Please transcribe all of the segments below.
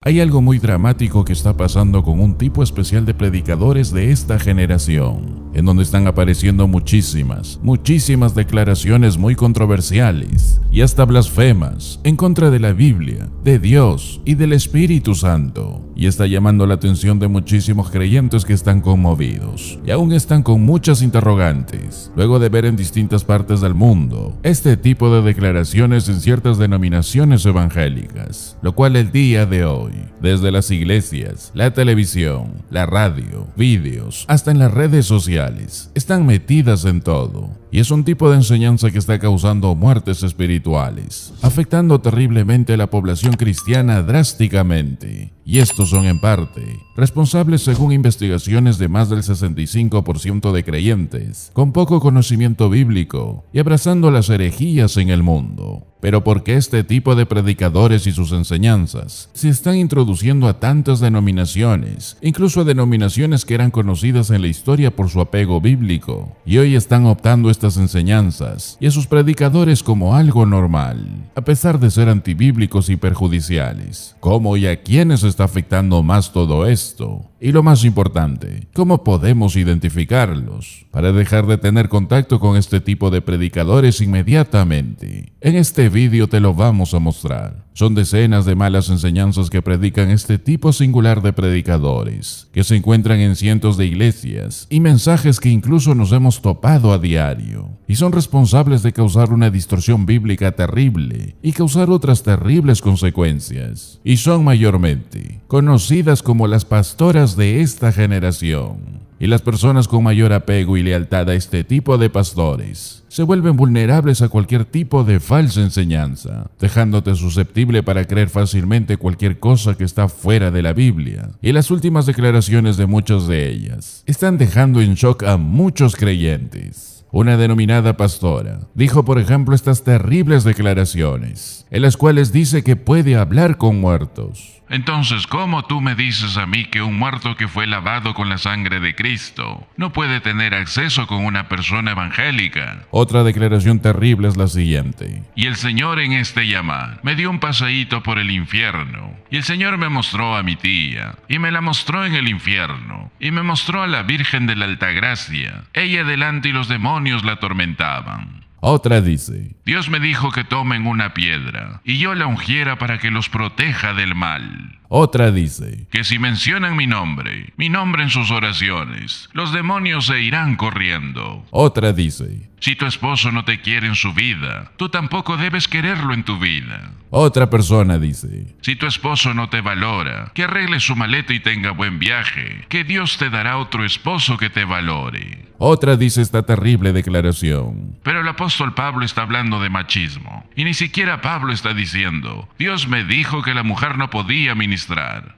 Hay algo muy dramático que está pasando con un tipo especial de predicadores de esta generación, en donde están apareciendo muchísimas declaraciones muy controversiales y hasta blasfemas en contra de la Biblia, de Dios y del Espíritu Santo. Y está llamando la atención de muchísimos creyentes que están conmovidos y aún están con muchas interrogantes, luego de ver en distintas partes del mundo este tipo de declaraciones en ciertas denominaciones evangélicas, lo cual el día de hoy, desde las iglesias, la televisión, la radio, vídeos, hasta en las redes sociales, están metidas en todo. Y es un tipo de enseñanza que está causando muertes espirituales, afectando terriblemente a la población cristiana drásticamente. Y estos son en parte responsables, según investigaciones, de más del 65% de creyentes con poco conocimiento bíblico y abrazando las herejías en el mundo. Pero ¿por qué este tipo de predicadores y sus enseñanzas se están introduciendo a tantas denominaciones, incluso a denominaciones que eran conocidas en la historia por su apego bíblico, y hoy están optando estas enseñanzas y a sus predicadores como algo normal, a pesar de ser antibíblicos y perjudiciales? ¿Cómo y a quiénes está afectando más todo esto? Y lo más importante, ¿cómo podemos identificarlos para dejar de tener contacto con este tipo de predicadores inmediatamente? En este vídeo te lo vamos a mostrar. Son decenas de malas enseñanzas que predican este tipo singular de predicadores, que se encuentran en cientos de iglesias, y mensajes que incluso nos hemos topado a diario, y son responsables de causar una distorsión bíblica terrible y causar otras terribles consecuencias, y son mayormente conocidas como las pastoras de esta generación. Y las personas con mayor apego y lealtad a este tipo de pastores se vuelven vulnerables a cualquier tipo de falsa enseñanza, dejándote susceptible para creer fácilmente cualquier cosa que está fuera de la Biblia. Y las últimas declaraciones de muchas de ellas están dejando en shock a muchos creyentes. Una denominada pastora dijo, por ejemplo, estas terribles declaraciones, en las cuales dice que puede hablar con muertos. Entonces, ¿cómo tú me dices a mí que un muerto que fue lavado con la sangre de Cristo no puede tener acceso con una persona evangélica? Otra declaración terrible es la siguiente. Y el Señor en este llamar me dio un paseíto por el infierno. Y el Señor me mostró a mi tía, y me la mostró en el infierno, y me mostró a la Virgen de la Altagracia. Ella delante y los demonios la atormentaban. Otra dice, Dios me dijo que tomen una piedra, y yo la ungiera para que los proteja del mal. Otra dice, que si mencionan mi nombre en sus oraciones, los demonios se irán corriendo. Otra dice, si tu esposo no te quiere en su vida, tú tampoco debes quererlo en tu vida. Otra persona dice, si tu esposo no te valora, que arregle su maleta y tenga buen viaje, que Dios te dará otro esposo que te valore. Otra dice esta terrible declaración. Pero el apóstol Pablo está hablando de machismo, y ni siquiera Pablo está diciendo, Dios me dijo que la mujer no podía ministrar.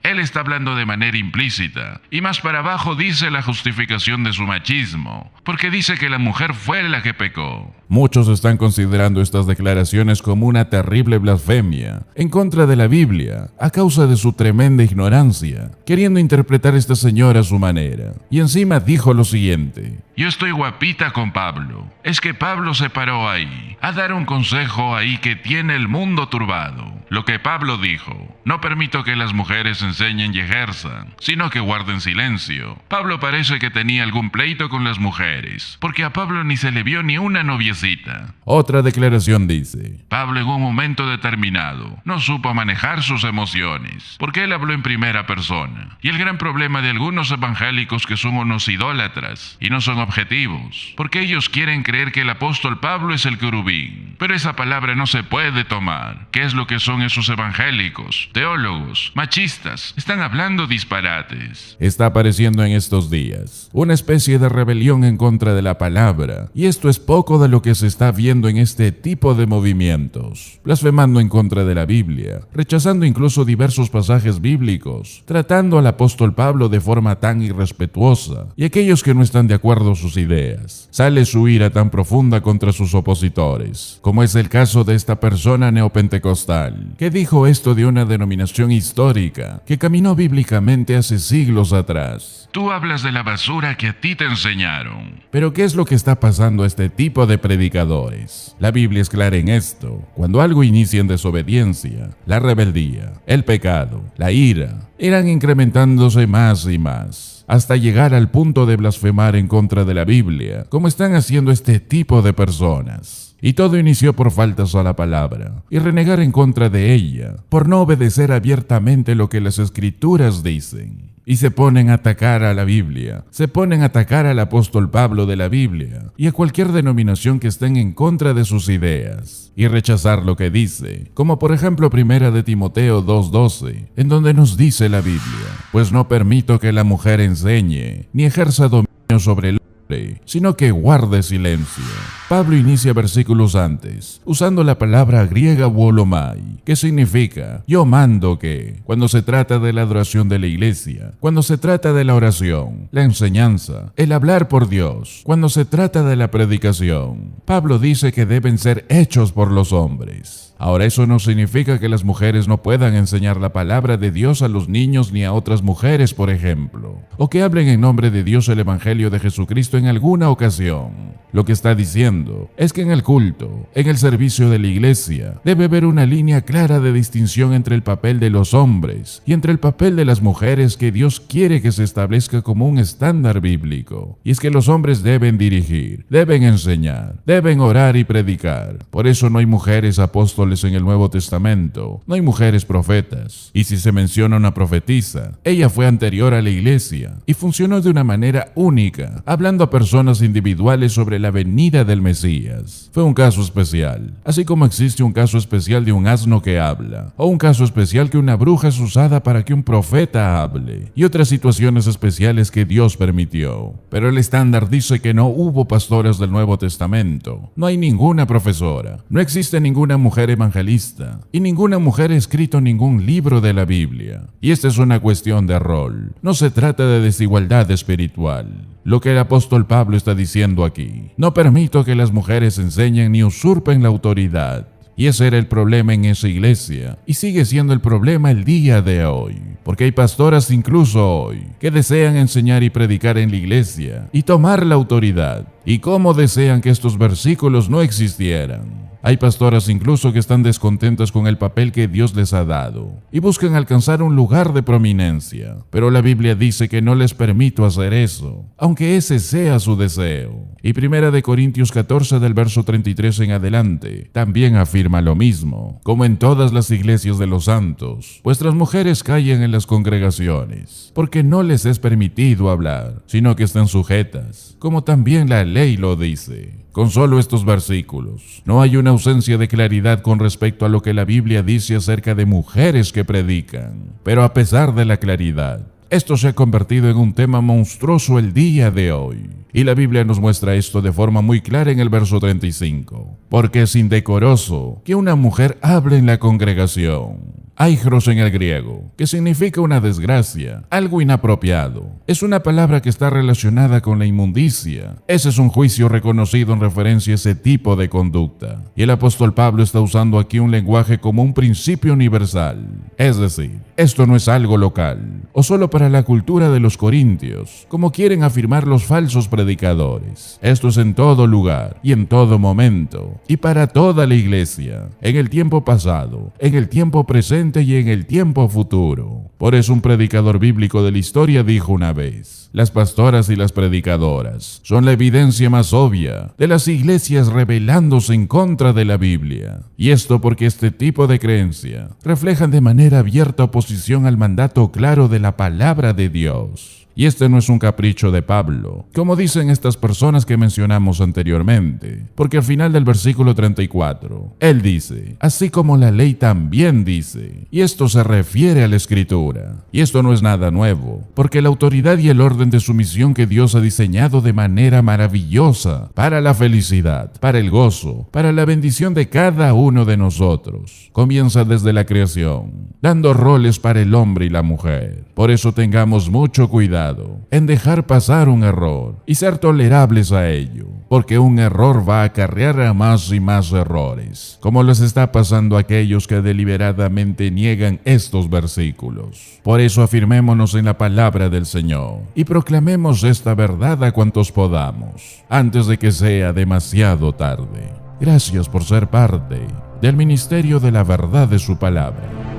Él está hablando de manera implícita, y más para abajo dice la justificación de su machismo, porque dice que la mujer fue la que pecó. Muchos están considerando estas declaraciones como una terrible blasfemia en contra de la Biblia, a causa de su tremenda ignorancia, queriendo interpretar a esta señora a su manera. Y encima dijo lo siguiente. Yo estoy guapita con Pablo. Es que Pablo se paró ahí a dar un consejo ahí que tiene el mundo turbado. Lo que Pablo dijo, no permito que las mujeres enseñen y ejerzan, sino que guarden silencio. Pablo parece que tenía algún pleito con las mujeres, porque a Pablo ni se le vio ni una noviecita. Otra declaración dice, Pablo en un momento determinado no supo manejar sus emociones, porque él habló en primera persona. Y el gran problema de algunos evangélicos que son unos idólatras y no son objetivos, porque ellos quieren creer que el apóstol Pablo es el querubín. Pero esa palabra no se puede tomar. ¿Qué es lo que son esos evangélicos, teólogos, machistas? Están hablando disparates. Está apareciendo en estos días una especie de rebelión en contra de la palabra, y esto es poco de lo que se está viendo en este tipo de movimientos, blasfemando en contra de la Biblia, rechazando incluso diversos pasajes bíblicos, tratando al apóstol Pablo de forma tan irrespetuosa, y aquellos que no están de acuerdo defendiendo sus ideas. Sale su ira tan profunda contra sus opositores, como es el caso de esta persona neopentecostal, que dijo esto de una denominación histórica que caminó bíblicamente hace siglos atrás. Tú hablas de la basura que a ti te enseñaron. Pero ¿qué es lo que está pasando a este tipo de predicadores? La Biblia es clara en esto. Cuando algo inicia en desobediencia, la rebeldía, el pecado, la ira, irán incrementándose más y más, hasta llegar al punto de blasfemar en contra de la Biblia, como están haciendo este tipo de personas. Y todo inició por faltas a la palabra y renegar en contra de ella, por no obedecer abiertamente lo que las Escrituras dicen. Y se ponen a atacar a la Biblia, se ponen a atacar al apóstol Pablo de la Biblia y a cualquier denominación que estén en contra de sus ideas, y rechazar lo que dice, como por ejemplo 1 de Timoteo 2:12, en donde nos dice la Biblia: pues no permito que la mujer enseñe, ni ejerza dominio sobre el hombre, sino que guarde silencio. Pablo inicia versículos antes usando la palabra griega wolomai, que significa yo mando que, cuando se trata de la adoración de la iglesia, cuando se trata de la oración, la enseñanza, el hablar por Dios, cuando se trata de la predicación, Pablo dice que deben ser hechos por los hombres. Ahora, eso no significa que las mujeres no puedan enseñar la palabra de Dios a los niños ni a otras mujeres, por ejemplo, o que hablen en nombre de Dios el Evangelio de Jesucristo en alguna ocasión. Lo que está diciendo es que en el culto, en el servicio de la iglesia, debe haber una línea clara de distinción entre el papel de los hombres y entre el papel de las mujeres que Dios quiere que se establezca como un estándar bíblico. Y es que los hombres deben dirigir, deben enseñar, deben orar y predicar. Por eso no hay mujeres apóstoles en el Nuevo Testamento, no hay mujeres profetas. Y si se menciona una profetisa, ella fue anterior a la iglesia y funcionó de una manera única, hablando a personas individuales sobre la venida del Mesías. Fue un caso especial, así como existe un caso especial de un asno que habla, o un caso especial que una bruja es usada para que un profeta hable, y otras situaciones especiales que Dios permitió. Pero el estándar dice que no hubo pastoras del Nuevo Testamento, no hay ninguna profesora, no existe ninguna mujer evangelista, y ninguna mujer ha escrito ningún libro de la Biblia. Y esta es una cuestión de rol, no se trata de desigualdad espiritual. Lo que el apóstol Pablo está diciendo aquí: no permito que las mujeres enseñen ni usurpen la autoridad. Y ese era el problema en esa iglesia, y sigue siendo el problema el día de hoy, porque hay pastoras incluso hoy que desean enseñar y predicar en la iglesia y tomar la autoridad, y cómo desean que estos versículos no existieran. Hay pastoras incluso que están descontentas con el papel que Dios les ha dado y buscan alcanzar un lugar de prominencia, pero la Biblia dice que no les permito hacer eso, aunque ese sea su deseo. Y 1 de Corintios 14 del verso 33 en adelante también afirma lo mismo: como en todas las iglesias de los santos, vuestras mujeres callen en las congregaciones, porque no les es permitido hablar, sino que están sujetas, como también la ley lo dice. Con solo estos versículos, no hay una ausencia de claridad con respecto a lo que la Biblia dice acerca de mujeres que predican. Pero a pesar de la claridad, esto se ha convertido en un tema monstruoso el día de hoy. Y la Biblia nos muestra esto de forma muy clara en el verso 35. Porque es indecoroso que una mujer hable en la congregación. Aigros en el griego, que significa una desgracia, algo inapropiado. Es una palabra que está relacionada con la inmundicia. Ese es un juicio reconocido en referencia a ese tipo de conducta. Y el apóstol Pablo está usando aquí un lenguaje como un principio universal. Es decir, esto no es algo local, o solo para la cultura de los corintios, como quieren afirmar los falsos predicadores. Esto es en todo lugar y en todo momento, y para toda la iglesia, en el tiempo pasado, en el tiempo presente y en el tiempo futuro. Por eso un predicador bíblico de la historia dijo una vez: las pastoras y las predicadoras son la evidencia más obvia de las iglesias rebelándose en contra de la Biblia. Y esto porque este tipo de creencia reflejan de manera abierta oposición al mandato claro de la palabra de Dios. Y este no es un capricho de Pablo, como dicen estas personas que mencionamos anteriormente, porque al final del versículo 34, él dice: así como la ley también dice, y esto se refiere a la Escritura. Y esto no es nada nuevo, porque la autoridad y el orden de sumisión que Dios ha diseñado de manera maravillosa para la felicidad, para el gozo, para la bendición de cada uno de nosotros, comienza desde la creación, dando roles para el hombre y la mujer. Por eso tengamos mucho cuidado cuidado en dejar pasar un error y ser tolerables a ello, porque un error va a acarrear a más y más errores, como les está pasando a aquellos que deliberadamente niegan estos versículos. Por eso afirmémonos en la palabra del Señor y proclamemos esta verdad a cuantos podamos, antes de que sea demasiado tarde. Gracias por ser parte del ministerio de la verdad de su palabra.